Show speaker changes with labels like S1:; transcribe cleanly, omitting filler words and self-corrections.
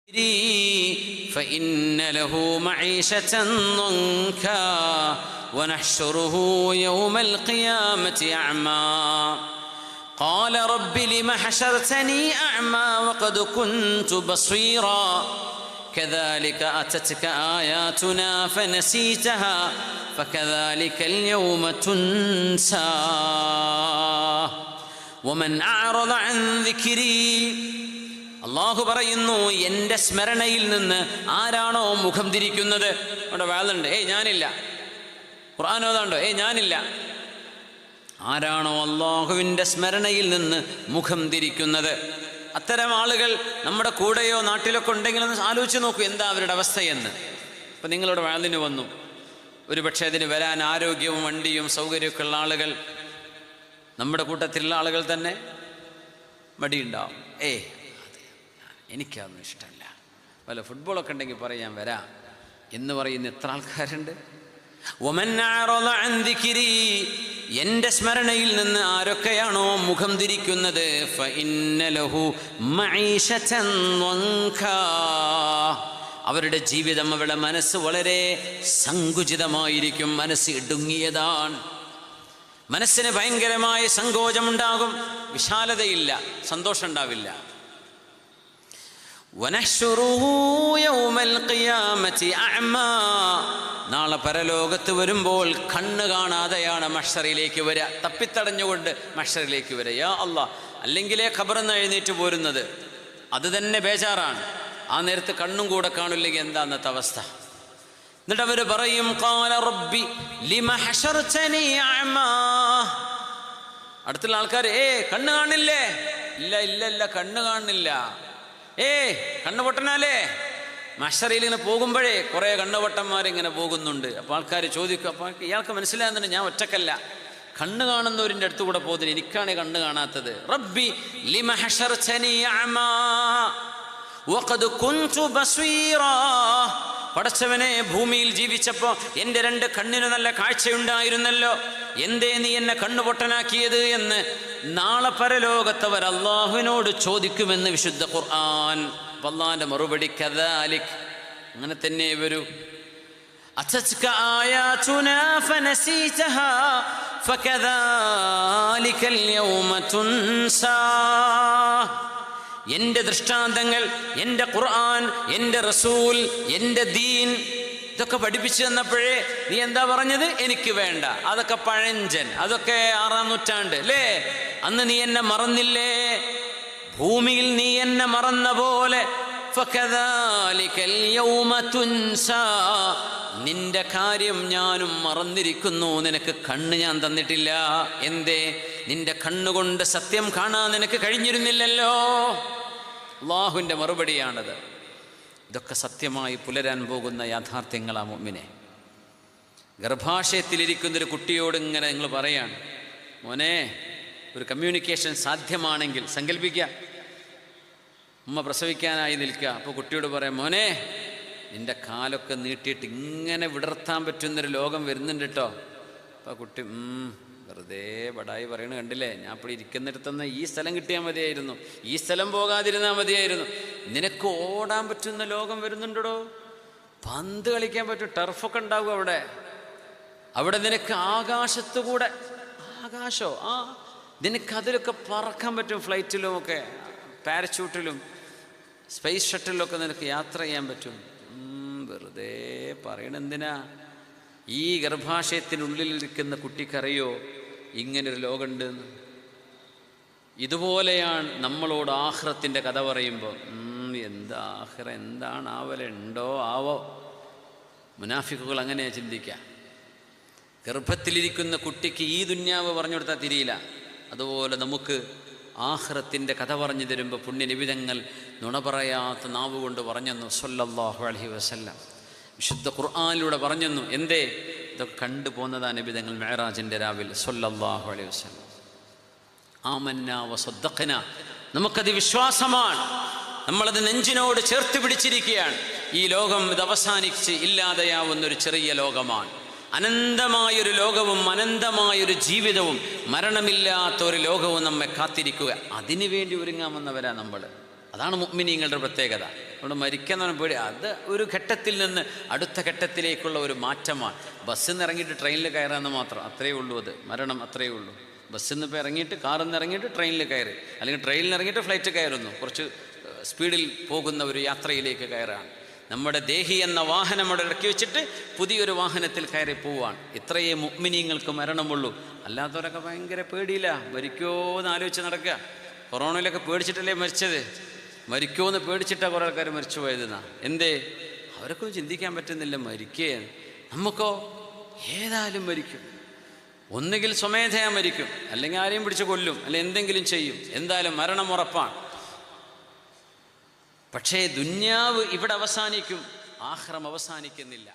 S1: فإن له معيشة ضنكا ونحشره يوم القيامة أعمى قال رب لم حشرتني أعمى وقد كنت بصيرا كذلك أتتك آياتنا فنسيتها فكذلك اليوم تنسى ومن أعرض عن ذكري അള്ളാഹു പറയുന്നു, എൻ്റെ സ്മരണയിൽ നിന്ന് ആരാണോ മുഖം തിരിക്കുന്നത്. അവിടെ വാളുണ്ട്, ഞാനില്ല. ഖുർആൻ ഓതാണ്ടോ, ഞാനില്ല. ആരാണോ അള്ളാഹുവിൻ്റെ സ്മരണയിൽ നിന്ന് മുഖം തിരിക്കുന്നത്, അത്തരം ആളുകൾ നമ്മുടെ കൂടെയോ നാട്ടിലൊക്കെ ഉണ്ടെങ്കിലൊന്ന് ആലോചിച്ച് നോക്കൂ എന്താ അവരുടെ അവസ്ഥയെന്ന്. ഇപ്പം നിങ്ങളുടെ വാളിന് വന്നു, ഒരു പക്ഷേ അതിന് വരാൻ ആരോഗ്യവും വണ്ടിയും സൗകര്യമൊക്കെ ഉള്ള ആളുകൾ നമ്മുടെ കൂട്ടത്തിലുള്ള ആളുകൾ തന്നെ മടിയുണ്ടാവും. എനിക്കതൊന്നും ഇഷ്ടമല്ല, വല്ല ഫുട്ബോളൊക്കെ ഉണ്ടെങ്കിൽ പറയാൻ വരാം എന്ന് പറയുന്ന എത്ര ആൾക്കാരുണ്ട്. എൻ്റെ സ്മരണയിൽ നിന്ന് ആരൊക്കെയാണോ മുഖം തിരിക്കുന്നത്, അവരുടെ ജീവിതം, അവരുടെ മനസ്സ് വളരെ സങ്കുചിതമായിരിക്കും, മനസ്സ് ഇടുങ്ങിയതാണ്. മനസ്സിന് ഭയങ്കരമായ സങ്കോചമുണ്ടാകും, വിശാലതയില്ല, സന്തോഷം ഉണ്ടാവില്ല. നാളെ പരലോകത്ത് വരുമ്പോൾ കണ്ണ് കാണാതെയാണ് മഹ്ശറിലേക്ക് വരിക, തപ്പിത്തടഞ്ഞുകൊണ്ട് മഹ്ശറിലേക്ക് വരിക. യാ അല്ലാഹ്, അല്ലെങ്കിലേ ഖബറിന്ന് എഴുന്നേറ്റ് പോരുന്നത്, അത് തന്നെ ബേജാറാണ്. ആ നേരത്ത് കണ്ണും കൂടെ കാണില്ലെങ്കിൽ എന്താ അന്നത്തെ അവസ്ഥ. എന്നിട്ട് അവർ പറയും, ഖാല റബ്ബി ലിമ ഹശർതനി അഅമാ. അടുത്തുള്ള ആൾക്കാർ, കണ്ണ് കാണില്ലേ? ഇല്ല ഇല്ല ഇല്ല, കണ്ണ് കാണുന്നില്ല. കണ്ണ് പൊട്ടനാലേ. മഹ്ശറിൽ ഇങ്ങനെ പോകുമ്പോഴേ കുറേ കണ്ണുപൊട്ടന്മാരിങ്ങനെ പോകുന്നുണ്ട്. അപ്പോൾ ആൾക്കാർ ചോദിക്കും, അപ്പോൾ ഇയാൾക്ക് മനസ്സിലാകുന്നുണ്ട് ഞാൻ ഒറ്റക്കല്ല, കണ്ണ് കാണുന്നവരിൻ്റെ അടുത്ത് കൂടെ പോകുന്നത്, എനിക്കാണ് കണ്ണ് കാണാത്തത്. റബ്ബി ലിമ ഹശർതനി അഅമാ വഖദ് കുൻതു ബസീറാ. പടച്ചവനെ, ഭൂമിയിൽ ജീവിച്ചപ്പോൾ എൻ്റെ 2 കണ്ണിന് നല്ല കാഴ്ചയുണ്ടായിരുന്നല്ലോ, എന്തേ നീ എന്നെ കണ്ണുപൊട്ടനാക്കിയത് എന്ന് നാളെ പരലോകത്തവർ അള്ളാഹുവിനോട് ചോദിക്കുമെന്ന് വിശുദ്ധ ഖുർആൻ. അള്ളാഹിന്റെ മറുപടി കദാലിക്, അങ്ങനെ തന്നെ വരൂ. അതത്ക ആയാതുനാ ഫനസീതഹാ ഫകദാലികൽ യൗമ തുൻസാ. എൻ്റെ ദൃഷ്ടാന്തങ്ങൾ, എൻ്റെ ഖുർആൻ, എൻ്റെ റസൂൽ, എൻ്റെ ദീൻ, ഇതൊക്കെ പഠിപ്പിച്ചു തന്നപ്പോഴേ നീ എന്താ പറഞ്ഞത്? എനിക്ക് വേണ്ട, അതൊക്കെ പഴഞ്ചൻ, അതൊക്കെ 6-ാം നൂറ്റാണ്ട് അല്ലേ, അന്ന് നീ എന്നെ മറന്നില്ലേ? ഭൂമിയിൽ നീ എന്നെ മറന്ന പോലെ ഫകദാലികൽ യൗമ തുൻസാ. നിന്റെ കാര്യം ഞാനും മറന്നിരിക്കുന്നു. നിനക്ക് കണ്ണ് ഞാൻ തന്നിട്ടില്ല. എന്തേ? നിന്റെ കണ്ണുകൊണ്ട് സത്യം കാണാൻ നിനക്ക് കഴിഞ്ഞിരുന്നില്ലല്ലോ. അല്ലാഹുവിൻ്റെ മറുപടിയാണത്. ഇതൊക്കെ സത്യമായി പുലരാൻ പോകുന്ന യാഥാർത്ഥ്യങ്ങളാ മുഅ്മിനെ. ഗർഭാശയത്തിലിരിക്കുന്നൊരു കുട്ടിയോട് ഇങ്ങനെ നിങ്ങൾ പറയാണ്, മോനെ, ഒരു കമ്മ്യൂണിക്കേഷൻ സാധ്യമാണെങ്കിൽ സങ്കല്പിക്കുക, ഉമ്മ പ്രസവിക്കാനായി നിൽക്കുക. അപ്പോൾ കുട്ടിയോട് പറയാം, മോനെ, നിൻ്റെ കാലൊക്കെ നീട്ടിയിട്ട് ഇങ്ങനെ വിടർത്താൻ പറ്റുന്നൊരു ലോകം വരുന്നുണ്ട് കേട്ടോ. അപ്പോൾ കുട്ടി വെറുതെ ബടായി പറയണ കണ്ടില്ലേ, ഞാൻ ഇപ്പോൾ ഇരിക്കുന്നിടത്തുനിന്ന് ഈ സ്ഥലം കിട്ടിയാൽ മതിയായിരുന്നു, ഈ സ്ഥലം പോകാതിരുന്നാൽ മതിയായിരുന്നു. നിനക്ക് ഓടാൻ പറ്റുന്ന ലോകം വരുന്നുണ്ടോ, പന്ത് കളിക്കാൻ പറ്റും, ടർഫൊക്കെ ഉണ്ടാകും അവിടെ നിനക്ക് ആകാശത്തുകൂടെ, ആകാശോ നിനക്ക് അതിലൊക്കെ പറക്കാൻ പറ്റും, ഫ്ലൈറ്റിലുമൊക്കെ, പാരച്യൂട്ടിലും സ്പേസ് ഷട്ടിലൊക്കെ നിനക്ക് യാത്ര ചെയ്യാൻ പറ്റും. വെറുതെ പറയണെന്തിനാ? ഈ ഗർഭാശയത്തിനുള്ളിലിരിക്കുന്ന കുട്ടിക്കറിയോ ഇങ്ങനൊരു ലോകമുണ്ടെന്ന്? ഇതുപോലെയാണ് നമ്മളോട് ആഖിറത്തിൻ്റെ കഥ പറയുമ്പോൾ, എന്താ ആഖിറ, എന്താണ് ആവലുണ്ടോ ആവോ. മുനാഫിക്കുകൾ അങ്ങനെയാ ചിന്തിക്കുക. ഗർഭത്തിലിരിക്കുന്ന കുട്ടിക്ക് ഈ ദുന്യാവ് പറഞ്ഞു കൊടുത്താൽ തിരിയില്ല. അതുപോലെ നമുക്ക് ആഖിറത്തിൻ്റെ കഥ പറഞ്ഞു തരുമ്പോൾ പുണ്യനിബിതങ്ങൾ നുണ പറയാത്ത നാവ് കൊണ്ട് പറഞ്ഞെന്നു സ്വല്ലല്ലാഹു അലൈഹി വസല്ലം. വിശുദ്ധ ഖുർആനിലൂടെ പറഞ്ഞെന്നു. എന്തേ? ഇതൊക്കെ കണ്ടു പോന്നതാ നിബിതങ്ങൾ മിഅ്റാജിൻ്റെ രാവിൽ സ്വല്ലല്ലാഹു അലൈഹി വസല്ലം. ആമന്നാ വസദ്ദഖനാ, നമുക്കത് വിശ്വാസമാണ്, നമ്മളത് നെഞ്ചിനോട് ചേർത്ത് പിടിച്ചിരിക്കുകയാണ്. ഈ ലോകം ഇത് അവസാനിച്ച് ഇല്ലാതെയാവുന്നൊരു ചെറിയ ലോകമാണ്. അനന്തമായൊരു ലോകവും അനന്തമായൊരു ജീവിതവും മരണമില്ലാത്ത ഒരു ലോകവും നമ്മെ കാത്തിരിക്കുക. അതിനു വേണ്ടി ഒരുങ്ങാമെന്നവരാ നമ്മൾ. അതാണ് മുഅ്മിനീങ്ങളുടെ പ്രത്യേകത. അതുകൊണ്ട് മരിക്കുന്ന പേടി, അത് ഒരു ഘട്ടത്തിൽ നിന്ന് അടുത്ത ഘട്ടത്തിലേക്കുള്ള ഒരു മാറ്റമാണ്. ബസ്സിൽ നിന്ന് ഇറങ്ങിയിട്ട് ട്രെയിനിൽ കയറാമെന്ന് മാത്രം, അത്രയേ ഉള്ളൂ. അത് മരണം അത്രയേ ഉള്ളൂ. ബസ്സിൽ നിന്ന് ഇപ്പോൾ ഇറങ്ങിയിട്ട്, കാറിൽ നിന്ന് ഇറങ്ങിയിട്ട് ട്രെയിനിൽ കയറി, അല്ലെങ്കിൽ ട്രെയിനിൽ ഇറങ്ങിയിട്ട് ഫ്ലൈറ്റ് കയറുന്നു, കുറച്ച് സ്പീഡിൽ പോകുന്ന ഒരു യാത്രയിലേക്ക് കയറാണ്. നമ്മുടെ ദേഹി എന്ന വാഹനം അവിടെ ഇറക്കി വെച്ചിട്ട് പുതിയൊരു വാഹനത്തിൽ കയറി പോവാണ്. ഇത്രയേ മുഅ്മിനീങ്ങൾക്ക് മരണമുള്ളൂ. അല്ലാത്തവരൊക്കെ ഭയങ്കര പേടിയില്ല, മരിക്കോ എന്ന് ആലോചിച്ച് നടക്കുക. കൊറോണയിലൊക്കെ പേടിച്ചിട്ടല്ലേ മരിച്ചത്, മരിക്കോ എന്ന് പേടിച്ചിട്ടാണ് കുറേ ആൾക്കാർ മരിച്ചു പോയതെന്നാ. എന്തേ? അവർക്കൊന്നും ചിന്തിക്കാൻ പറ്റുന്നില്ല മരിക്കേ. നമുക്കോ ഏതായാലും മരിക്കും. ഒന്നുകിൽ സ്വമേധയാ മരിക്കും, അല്ലെങ്കിൽ ആരെയും പിടിച്ച് കൊല്ലും, അല്ലെങ്കിൽ എന്തെങ്കിലും ചെയ്യും. എന്തായാലും മരണം ഉറപ്പാണ്. പക്ഷേ ദുന്യാവ് ഇവിടെ അവസാനിക്കും, ആഖിറം അവസാനിക്കുന്നില്ല.